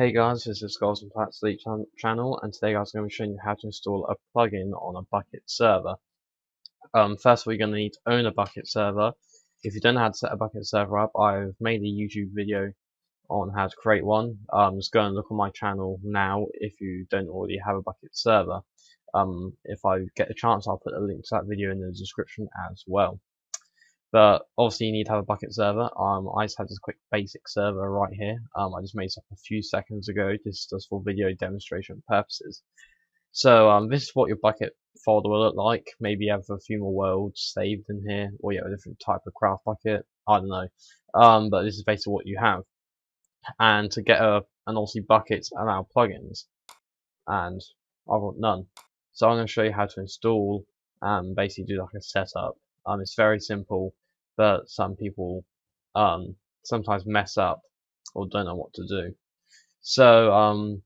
Hey guys, this is Skulls and Plats Sleep channel, and today guys I'm going to be showing you how to install a plugin on a bukkit server. First of all, you're going to need to own a bukkit server. If you don't know how to set a bukkit server up, I've made a YouTube video on how to create one. Just go and look on my channel now if you don't already have a bukkit server. If I get a chance, I'll put a link to that video in the description as well. But obviously you need to have a bukkit server. I just have this quick basic server right here. I just made this up a few seconds ago. This is just for video demonstration purposes. So this is what your bukkit folder will look like. Maybe you have a few more worlds saved in here, or you have a different type of craft bukkit. I don't know. But this is basically what you have. And to get an obviously buckets allow plugins, and I've got none. So I'm going to show you how to install and basically do like a setup. It's very simple, but some people sometimes mess up or don't know what to do. So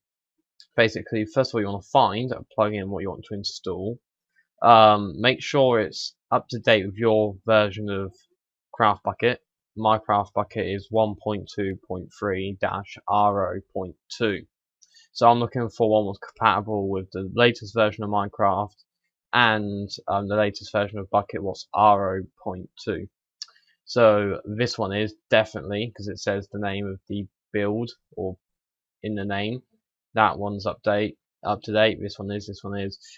basically, first of all, you want to find a plugin what you want to install. Make sure it's up to date with your version of Craft Bukkit. My Craft Bukkit is 1.2.3-R0.2. So I'm looking for one that's compatible with the latest version of Minecraft and the latest version of Bukkit was R0.2. So this one is definitely, because it says the name of the build or in the name, that one's up to date. This one is.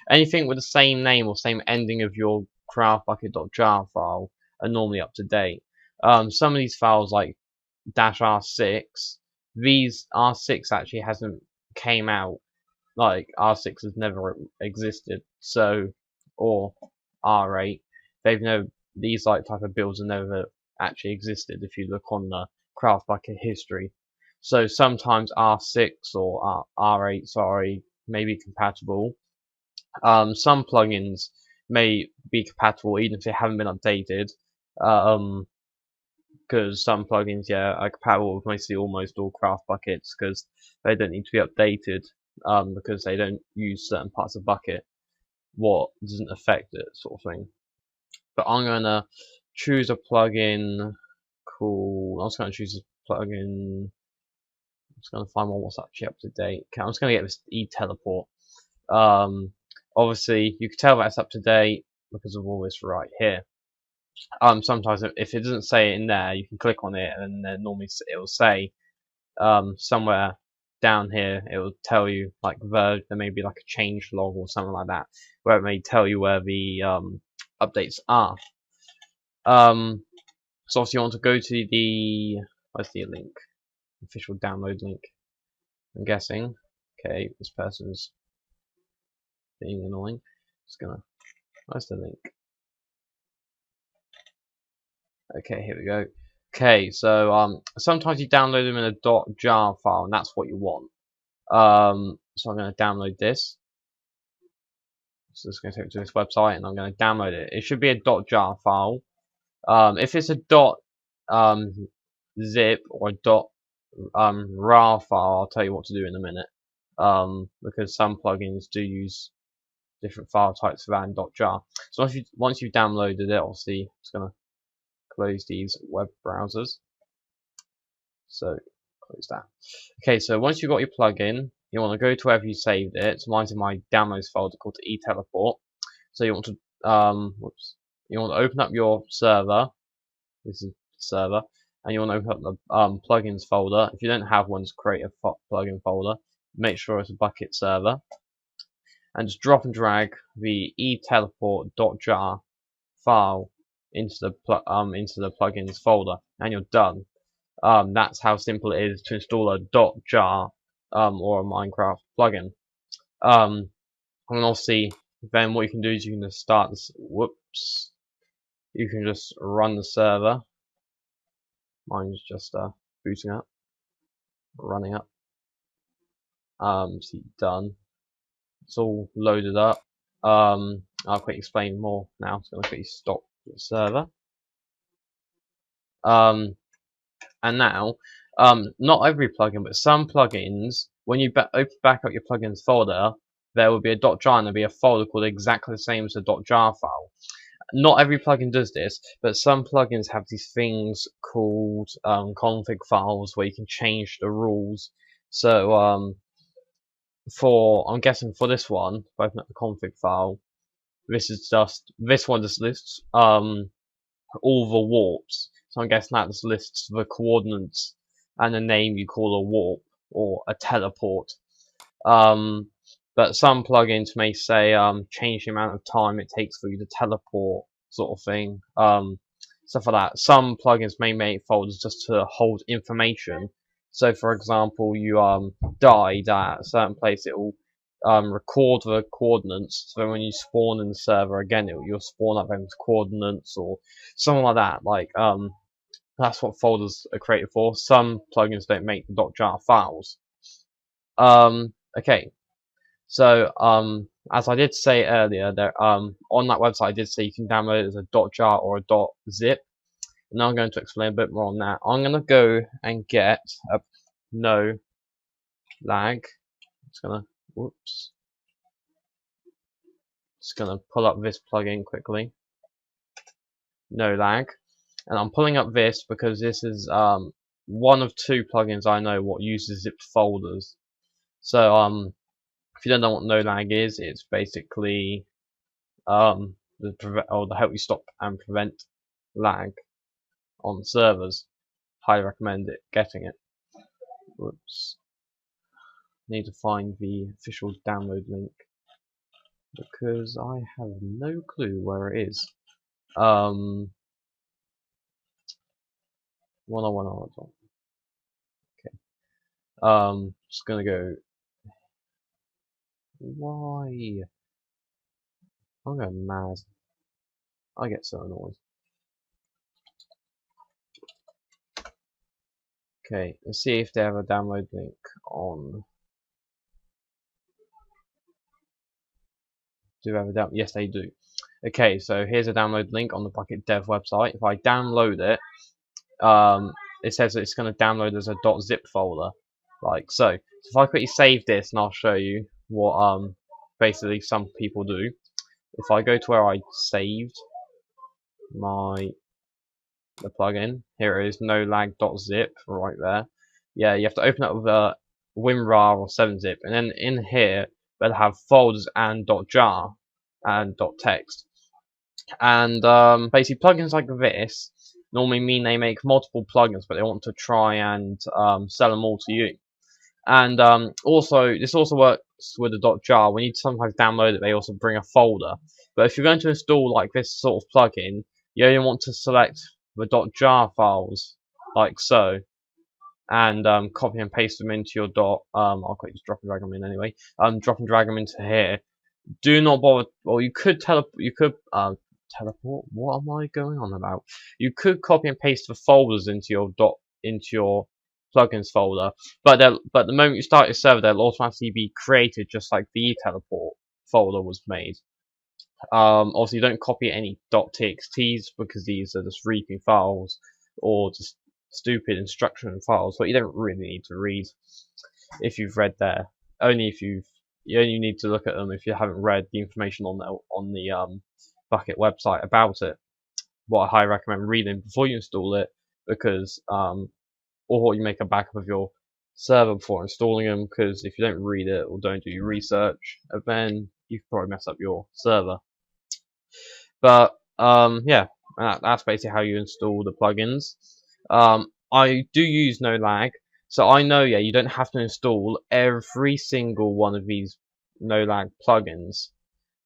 Anything with the same name or same ending of your craftbukkit.jar file are normally up to date. Some of these files like -R6, these R6 actually hasn't came out. Like R6 has never existed, so or R8, these like type of builds have never actually existed if you look on the Craft Bukkit history. So sometimes R6 or R8, sorry, may be compatible. Some plugins may be compatible even if they haven't been updated. Because some plugins, are compatible with mostly almost all Craft Bukkits because they don't need to be updated. Because they don't use certain parts of Bukkit, what doesn't affect it, sort of thing. But I'm gonna choose a plugin called. I'm just gonna choose a plugin. I'm just gonna find one what's actually up to date. Okay, I'm just gonna get this e-teleport. Obviously you can tell that it's up to date because of all this right here. Sometimes if it doesn't say it in there, you can click on it and then normally it will say somewhere down here it will tell you like there may be like a change log or something like that where it may tell you where the updates are. So obviously you want to go to the where's the link, official download link. I'm guessing. Okay, this person's being annoying. Just gonna where's the link? Okay, here we go. Okay, so sometimes you download them in a .jar file, and that's what you want. So I'm going to download this. So it's going to take me to this website, and I'm going to download it. It should be a .jar file. If it's a .zip or a .rar file, I'll tell you what to do in a minute. Because some plugins do use different file types than .jar. So once you've downloaded it, obviously it's going to close these web browsers. So close that. Okay, so once you've got your plugin, you want to go to wherever you saved it. So mine's in my downloads folder called e-teleport. So you want to you want to open up your server. This is the server, and you want to open up the plugins folder. If you don't have one, just create a plugin folder. Make sure it's a Bukkit server, and just drop and drag the e-teleport.jar file into the plugins folder, and you're done. That's how simple it is to install a .jar or a Minecraft plugin. And obviously, then what you can do is you can just start this. Whoops! You can just run the server. Mine's just booting up, running up. See, done. It's all loaded up. I'll quickly explain more now. I'm going to quickly stop the server. And now, not every plugin, but some plugins, when you open back up your plugins folder, there will be a .jar and there'll be a folder called exactly the same as the .jar file. Not every plugin does this, but some plugins have these things called config files where you can change the rules So I'm guessing for this one, if I open up the config file, this one just lists all the warps. So I'm guessing that just lists the coordinates and the name you call a warp or a teleport. But some plugins may say change the amount of time it takes for you to teleport, sort of thing. Stuff like that. Some plugins may make folders just to hold information. So, for example, you died at a certain place, it will record the coordinates. So when you spawn in the server again, you'll spawn up those coordinates or something like that. Like that's what folders are created for. Some plugins don't make the .jar files. Okay. So, as I did say earlier, there on that website I did say you can download it as a .jar or a .zip. Now I'm going to explain a bit more on that. I'm going to go and get a no lag. Just gonna whoops. Just gonna pull up this plugin quickly. No lag, and I'm pulling up this because this is one of two plugins I know what uses zipped folders. So if you don't know what no lag is, it's basically to help you stop and prevent lag on servers. Highly recommend getting it. Whoops. Need to find the official download link because I have no clue where it is. 101. Okay. Just gonna go. Why? I'm going mad. I get so annoyed. Okay, let's see if they have a download link on. Do they have a down? Yes, they do. Okay, so here's a download link on the Bukkit Dev website. If I download it, it says that it's going to download as a .zip folder, like so. So if I quickly save this, and I'll show you what basically some people do. If I go to where I saved the plugin, here it is, no lag.zip right there. Yeah, you have to open up with a WinRAR or 7-zip, and then in here they'll have folders and .jar and .text. And basically plugins like this normally mean they make multiple plugins, but they want to try and sell them all to you. And this also works with the .jar. When you sometimes download it, they also bring a folder. But if you're going to install like this sort of plugin, you only want to select the .jar files, like so, and copy and paste them into your I'll quickly just drop and drag them in anyway. Drop and drag them into here. Do not bother. Well, you could teleport. What am I going on about? You could copy and paste the folders into your plugins folder, but the moment you start your server, they'll automatically be created just like the teleport folder was made. Obviously, don't copy any .txts because these are just reading files or just stupid instruction files, but you don't really need to read if you've read there. You only need to look at them if you haven't read the information on the Bukkit website about it. What I highly recommend reading before you install it, because or you make a backup of your server before installing them, because if you don't read it or don't do your research, then you can probably mess up your server. But yeah, that's basically how you install the plugins. I do use no lag, so I know you don't have to install every single one of these no lag plugins.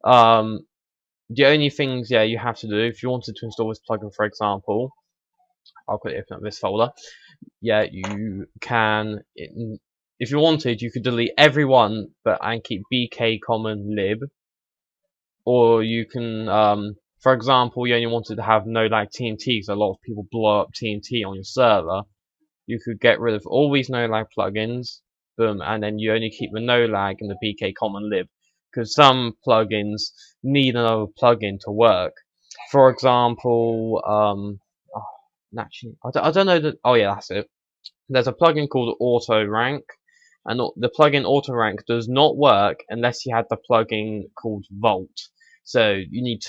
The only things you have to do if you wanted to install this plugin, for example, I'll quickly open up this folder. You can, if you wanted, you could delete every one and keep bk common lib, or you can, for example, you only wanted to have no lag TNT because a lot of people blow up TNT on your server. You could get rid of all these no lag plugins, boom, and then you only keep the no lag and the bk common lib, because some plugins need another plugin to work. For example, actually, I don't know that. Oh yeah, that's it. There's a plugin called Auto Rank, and the plugin Auto Rank does not work unless you had the plugin called Vault. So you need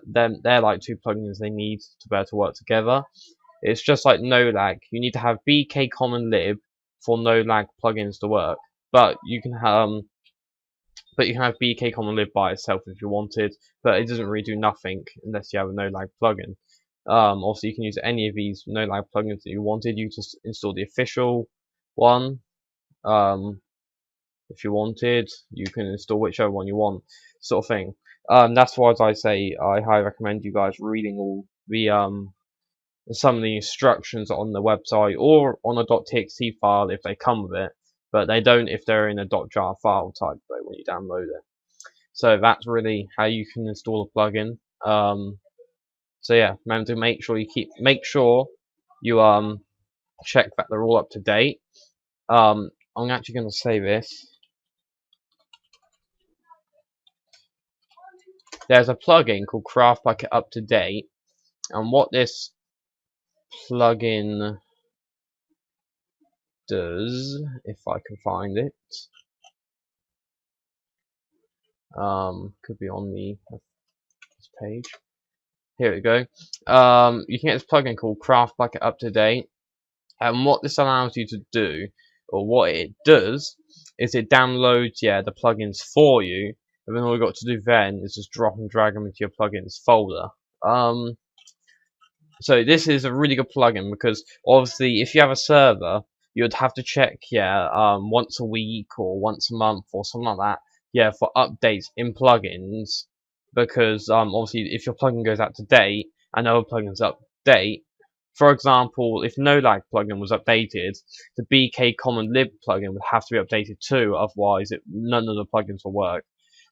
they're like two plugins they need to be able to work together. It's just like no lag. You need to have bk common lib for no lag plugins to work. But you can have BK Common Live by itself if you wanted, but it doesn't really do nothing unless you have a no lag plugin. Also, you can use any of these no lag plugins that you wanted. You just install the official one. If you wanted, you can install whichever one you want, sort of thing. That's why, as I say, I highly recommend you guys reading all the some of the instructions on the website or on a .txt file if they come with it, but they don't if they're in a .jar file type though when you download it. So that's really how you can install a plugin. So yeah, remember to make sure you check that they're all up to date. I'm actually going to say this. There's a plugin called Craft Bucket Up to Date, and what this plugin does, if I can find it, could be on this page. Here we go. You can get this plugin called Craft Bucket Up to Date, and what this allows you to do, or what it does, is it downloads the plugins for you, and then all you've got to do then is just drop and drag them into your plugins folder. So this is a really good plugin because obviously if you have a server, you'd have to check once a week or once a month or something like that, for updates in plugins, because obviously if your plugin goes out to date and other plugins update, for example, if no lag plugin was updated, the BK Common Lib plugin would have to be updated too, otherwise none of the plugins will work.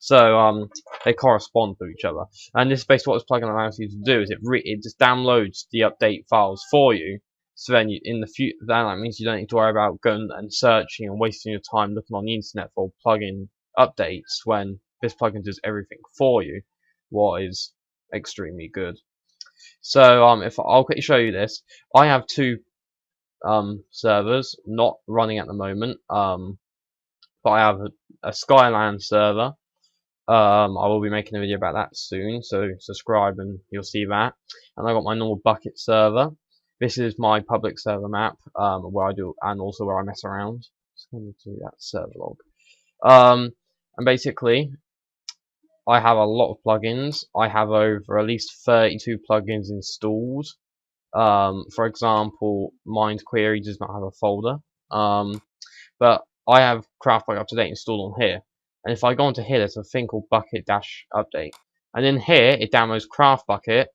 So they correspond to each other, and this is basically what this plugin allows you to do. Is it just downloads the update files for you, so then in the future that means you don't need to worry about going and searching and wasting your time looking on the internet for plugin updates when this plugin does everything for you, what is extremely good. So if I'll quickly show you this, I have two servers not running at the moment, but I have a Skyland server. I will be making a video about that soon, so subscribe and you'll see that. And I got my normal bucket server. This is my public server map, where I do, and also where I mess around. Just going to do that server log. And basically, I have a lot of plugins. I have over at least 32 plugins installed. For example, Mind Query does not have a folder. But I have Craft Bucket Up to Date installed on here. And if I go onto here, there's a thing called bucket-update. And in here, it downloads Craft Bucket,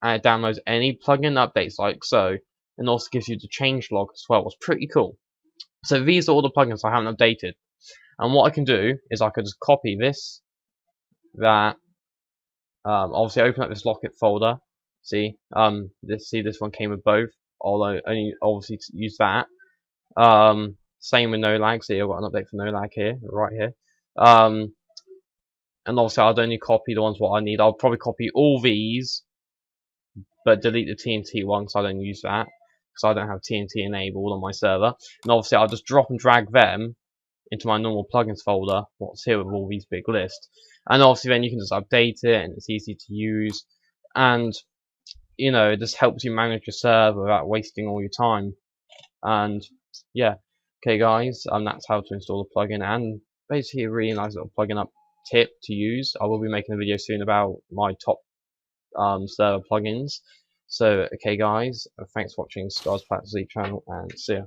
and it downloads any plugin updates like so, and also gives you the change log as well. It's pretty cool. So these are all the plugins I haven't updated. And what I can do is I could just copy this, that, obviously open up this Locket folder. See, this one came with both, although only obviously to use that. Same with no lag. See, I've got an update for no lag here, right here. And obviously I'd only copy the ones what I need. I'll probably copy all these, but delete the TNT one because I don't use that, because I don't have TNT enabled on my server. And obviously I'll just drop and drag them into my normal plugins folder, what's here with all these big lists. And obviously then you can just update it, and it's easy to use, and it just helps you manage your server without wasting all your time. And yeah, okay guys, that's how to install a plugin, and basically a really nice little plugin up tip to use. I will be making a video soon about my top server plugins. So okay guys, thanks for watching Scar's Flat Sleep channel, and see ya.